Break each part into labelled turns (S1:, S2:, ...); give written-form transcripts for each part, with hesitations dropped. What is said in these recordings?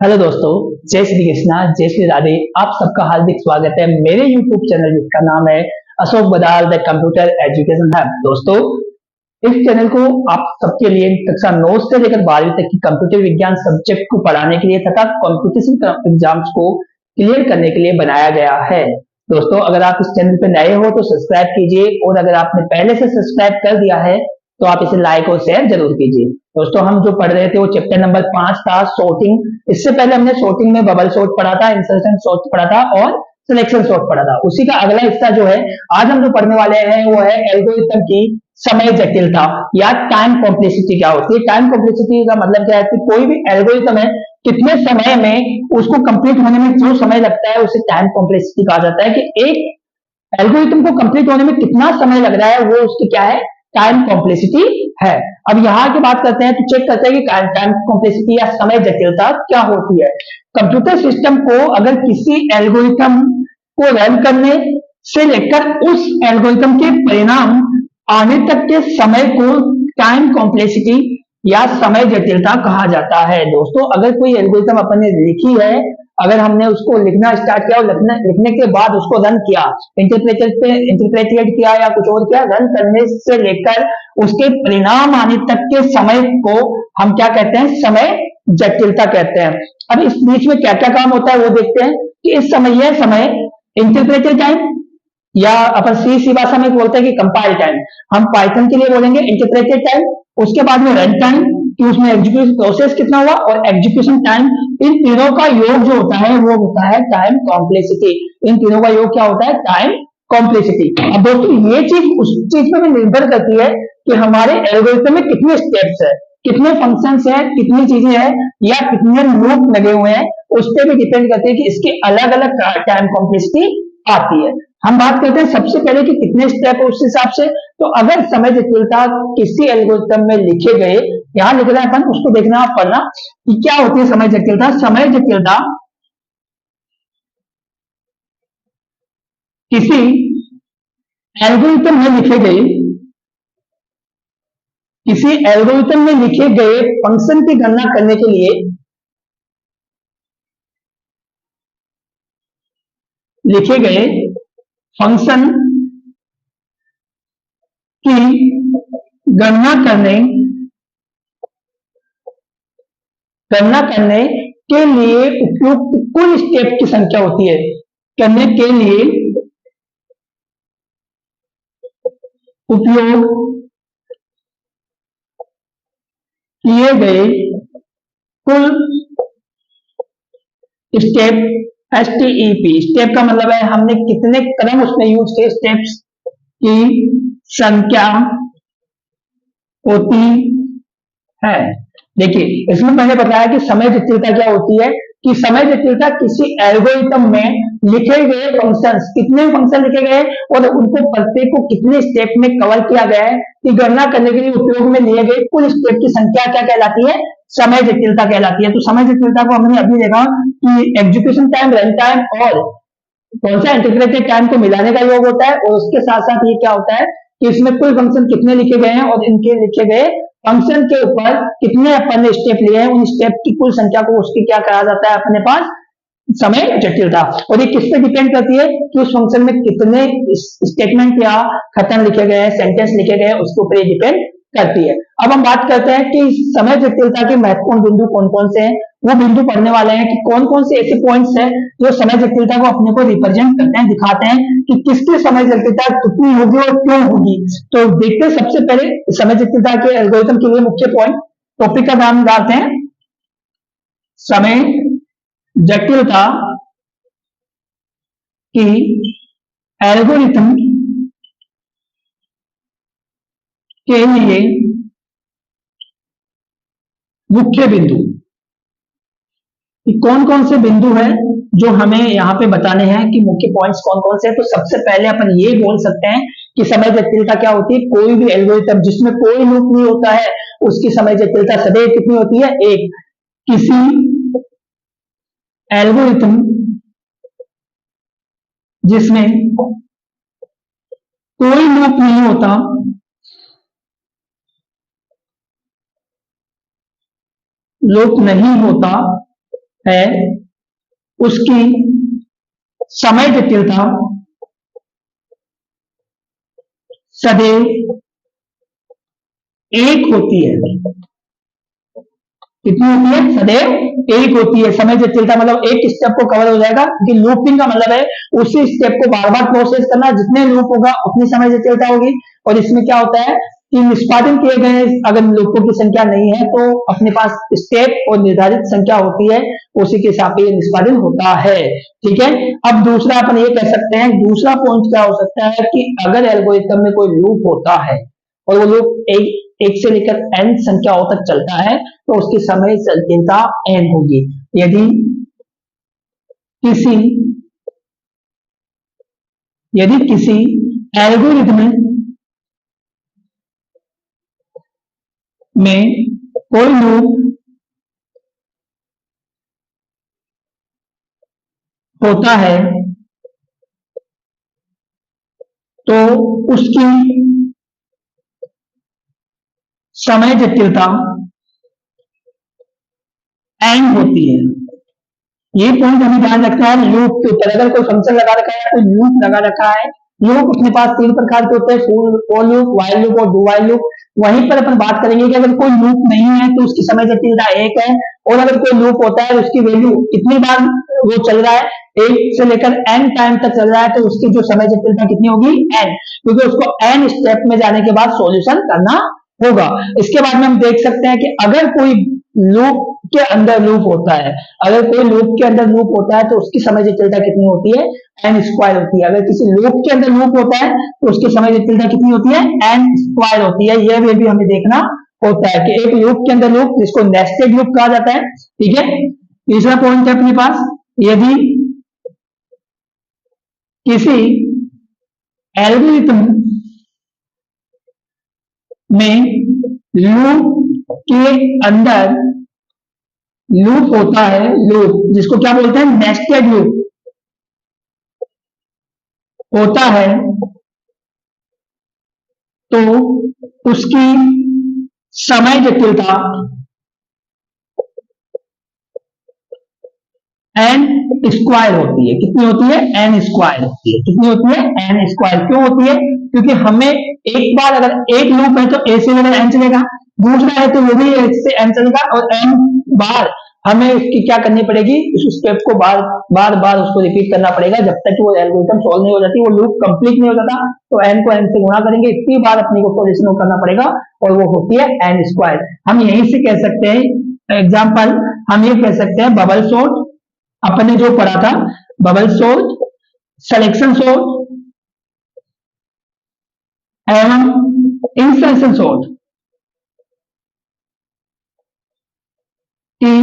S1: Hello दोस्तों, जय श्री कृष्णा, जय श्री राधे। आप सबका हार्दिक स्वागत है मेरे YouTube चैनल जिसका नाम है Ashok बदाल the computer education hub. दोस्तों, इस चैनल को आप सबके लिए कक्षा 9 से लेकर 12वीं तक की कंप्यूटर विज्ञान सब्जेक्ट को पढ़ाने के लिए तथा कॉम्पिटिशन एग्जाम्स को क्लियर करने के लिए बनाया गया है। दोस्तों, अगर आप इस चैनल पर नए हो तो सब्सक्राइब कीजिए, और अगर आपने पहले से सब्सक्राइब कर दिया है तो आप इसे लाइक और शेयर जरूर कीजिए। दोस्तों, हम जो पढ़ रहे थे वो चैप्टर नंबर 5 था, सॉर्टिंग। इससे पहले हमने सॉर्टिंग में बबल सॉर्ट पढ़ा था, इंसर्शन सॉर्ट पढ़ा था और सिलेक्शन सॉर्ट पढ़ा था। उसी का अगला हिस्सा जो है आज हम जो पढ़ने वाले हैं वो है एल्गोरिथम की समय जटिलता या टाइम कॉम्प्लेक्सिटी। क्या होती है टाइम कॉम्प्लेक्सिटी? का मतलब क्या है कि कोई भी एल्गोरिथम है, कितने समय में उसको कंप्लीट होने में जो समय लगता है उसे टाइम कॉम्प्लेक्सिटी कहा जाता है। कि एक एल्गोरिथम को कंप्लीट होने में कितना समय लग रहा है वो उसकी क्या है, टाइम कॉम्प्लेक्सिटी है। अब यहाँ की बात करते हैं तो चेक करते हैं कि टाइम कॉम्प्लेक्सिटी या समय जटिलता क्या होती है। कंप्यूटर सिस्टम को अगर किसी एल्गोरिथम को रन करने से लेकर उस एल्गोरिथम के परिणाम आने तक के समय को टाइम कॉम्प्लेक्सिटी या समय जटिलता कहा जाता है। दोस्तों, अगर कोई एल्गोरिथम अपन ने लिखी है, अगर हमने उसको लिखना स्टार्ट किया और लिखने के बाद उसको रन किया, इंटरप्रेटेड किया या कुछ और किया, रन करने से लेकर उसके परिणाम आने तक के समय को हम क्या कहते हैं, समय जटिलता कहते हैं। अब इस बीच में क्या क्या काम होता है वो देखते हैं कि इस समय यह समय इंटरप्रेटेड टाइम या अपन सी भाषा में बोलते हैं कि कंपाइल टाइम, हम पाइथन के लिए बोलेंगे इंटरप्रेटेड टाइम। उसके बाद में रन टाइम कि उसमें एग्जीक्यूशन प्रोसेस कितना हुआ, और एग्जीक्यूशन टाइम। इन तीनों का योग जो होता है वो होता है टाइम कॉम्प्लेक्सिटी। इन तीनों का योग क्या होता है, टाइम कॉम्प्लेक्सिटी। अब दोस्तों, ये चीज उस चीज पर भी निर्भर करती है कि हमारे एल्गोरिथम में कितने स्टेप्स है, कितने फंक्शंस है, कितनी चीजें हैं या कितने लूप लगे हुए हैं, उस पर भी डिपेंड करते हैं कि इसकी अलग अलग टाइम कॉम्प्लेक्सिटी आती है। हम बात करते हैं सबसे पहले कि कितने स्टेप है उस हिसाब से। तो अगर समय जटिलता किसी एल्गोरिथम में लिखे गए, यहां लिख रहे हैं अपन, उसको देखना आप पढ़ना कि क्या होती है समय जटिलता। समय जटिलता किसी एल्गोरिथम में लिखे गए, किसी एल्गोरिथम में लिखे गए फंक्शन की गणना करने के लिए लिखे गए फंक्शन की गणना करने के लिए उपयुक्त कुल स्टेप की संख्या होती है। करने के लिए उपयोग किए गए कुल स्टेप, STEP, स्टेप का मतलब है हमने कितने कदम उसमें यूज किए, स्टेप्स की संख्या होती है। देखिए, इसमें मैंने बताया कि समय जटिलता क्या होती है, कि समय जटिलता किसी एल्गोरिथम में लिखे गए फंक्शंस, कितने फंक्शन लिखे गए और उनको प्रत्येक को कितने स्टेप में कवर किया गया है, कि गणना करने के लिए उपयोग में लिए गए कुल स्टेप की संख्या क्या कहलाती है, समय जटिलता कहलाती है। तो समय जटिलता को हमने अभी देखा कि एग्जीक्यूशन टाइम, रन टाइम और कौन सा इंटीग्रेटेड टाइम को मिलाने का योग होता है। और उसके साथ साथ ये क्या होता है कि इसमें कुल फंक्शन कितने लिखे गए हैं और इनके लिखे गए फंक्शन के ऊपर कितने अपन ने स्टेप लिए हैं, उन स्टेप की कुल संख्या को उसकी क्या कहा जाता है अपने पास, समय जटिलता। और ये किस पे डिपेंड करती है कि उस फंक्शन में कितने स्टेटमेंट या खत्म लिखे गए हैं, सेंटेंस लिखे गए हैं, उसके ऊपर ये डिपेंड करती है। अब हम बात करते हैं कि समय जटिलता के महत्वपूर्ण बिंदु कौन कौन से हैं। वो बिंदु पढ़ने वाले हैं कि कौन कौन से ऐसे पॉइंट्स हैं जो समय जटिलता को अपने को रिप्रेजेंट करते हैं, दिखाते हैं कि किसकी समय जटिलता कितनी होगी और क्यों होगी। तो देखते हैं सबसे पहले समय जटिलता के एल्गोरिथम के लिए मुख्य पॉइंट। टॉपिक का नाम डालते हैं समय जटिलता की एल्गोरिथम के लिए मुख्य बिंदु। कौन कौन से बिंदु हैं जो हमें यहाँ पे बताने हैं कि मुख्य पॉइंट्स कौन कौन से हैं। तो सबसे पहले अपन ये बोल सकते हैं कि समय जटिलता क्या होती है, कोई भी एल्गोरिथम जिसमें कोई लूप नहीं होता है उसकी समय जटिलता सदैव कितनी होती है, एक। किसी एल्गोरिथम जिसमें कोई लूप नहीं होता है उसकी समय जटिलता सदैव एक होती है। कितनी होती है? सदैव एक होती है। समय जटिलता मतलब एक स्टेप को कवर हो जाएगा, क्योंकि लूपिंग का मतलब है उसी स्टेप को बार बार प्रोसेस करना, जितने लूप होगा उतनी समय जटिलता होगी। और इसमें क्या होता है कि निष्पादन किए गए अगर लूपों की संख्या नहीं है तो अपने पास स्टेप और निर्धारित संख्या होती है, उसी के हिसाब से निष्पादन होता है। ठीक है। अब दूसरा अपन ये कह सकते हैं, दूसरा पॉइंट क्या हो सकता है कि अगर एल्गोरिथम में कोई लूप होता है और वो लूप एक से लेकर n संख्याओं तक चलता है तो उसकी समय जटिलता n होगी। यदि किसी एल्गोरिथम में कोई लूप होता है तो उसकी समय जटिलता n होती है। ये पॉइंट हमें ध्यान रखना है लूप के ऊपर। अगर कोई फंक्शन लगा रखा है, कोई लूप लगा रखा है, लूप अपने पास तीन प्रकार के होते हैं, फॉर लूप, व्हाइल लूप और डू व्हाइल लूप। वहीं पर अपन बात करेंगे कि अगर कोई लूप नहीं है तो उसकी समय जटिलता एक है, और अगर कोई लूप होता है उसकी वैल्यू कितनी बार वो चल रहा है, एक से लेकर n टाइम तक चल रहा है, तो उसकी जो समय जटिलता कितनी होगी? n, क्योंकि उसको n स्टेप में जाने के बाद सॉल्यूशन करना होगा। इसके बाद में हम देख सकते हैं कि अगर कोई लूप के अंदर लूप होता है, अगर कोई लूप के अंदर लूप होता है तो उसकी समय जटिलता कितनी होती है? n स्क्वायर होती है। अगर किसी लूप के अंदर लूप होता है तो उसकी समय जटिलता कितनी होती है? n स्क्वायर होती है। यह भी हमें देखना होता है कि एक लूप के अंदर लूप, जिसको नेस्टेड लूप कहा जाता है। ठीक है। तीसरा पॉइंट है अपने पास, यदि किसी एल्गोरिथम में लूप के अंदर लूप होता है, लूप जिसको क्या बोलते हैं? नेस्टेड लूप होता है, तो उसकी समय जटिलता एन स्क्वायर होती है। कितनी होती है? एन स्क्वायर होती है। कितनी होती है? N square. क्यों होती है? क्योंकि हमें एक बार अगर एक लूप है तो ए से लेकर एन चलेगा, दूसरा है तो वो भी ए से एन चलेगा, और एन बार हमें उसकी क्या करनी पड़ेगी? उस स्टेप को बार बार बार उसको रिपीट करना पड़ेगा जब तक कि वो एल्गोरिथम सॉल्व नहीं हो जाती, वो लूप कंप्लीट नहीं हो जाता। तो एन को एन से गुणा करेंगे, इतनी बार अपने को सॉल्यूशन करना पड़ेगा, और वो होती है एन स्क्वायर। हम यहीं से कह सकते हैं एग्जाम्पल, हम ये कह सकते हैं बबल सॉर्ट, अपने जो पढ़ा था बबल सॉर्ट, सिलेक्शन सॉर्ट एवं इंसर्शन सॉर्ट की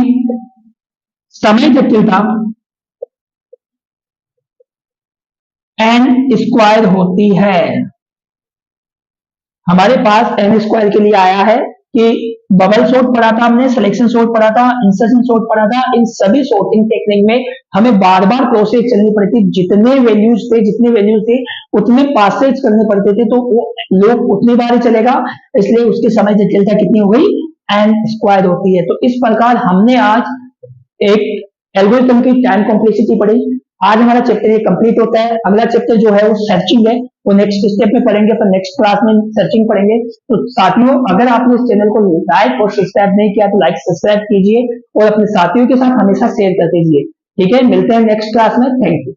S1: समय जटिलता एन स्क्वायर होती है। हमारे पास एन स्क्वायर के लिए आया है कि बबल सॉर्ट पढ़ा था हमने, सिलेक्शन सॉर्ट पढ़ा था, इंसर्शन सॉर्ट पढ़ा था। इन सभी सॉर्टिंग टेक्निक में हमें बार बार प्रोसेस चलनी पड़ती, जितने वैल्यूज थे उतने पासेज करने पड़ते थे, तो वो लूप उतनी बार ही चलेगा, इसलिए उसकी समय जटिलता कितनी हो गई? एन स्क्वायर होती है। तो इस प्रकार हमने आज एक एल्गोरिथम की टाइम कॉम्प्लेक्सिटी पढ़ी। आज हमारा चैप्टर ये कंप्लीट होता है। अगला चैप्टर जो है वो सर्चिंग है, वो नेक्स्ट स्टेप में पढ़ेंगे, तो नेक्स्ट क्लास में सर्चिंग पढ़ेंगे। तो साथियों, अगर आपने इस चैनल को लाइक और सब्सक्राइब नहीं किया तो लाइक सब्सक्राइब कीजिए, और अपने साथियों के साथ हमेशा शेयर करते रहिए। ठीक है, मिलते हैं नेक्स्ट क्लास में। Thank you.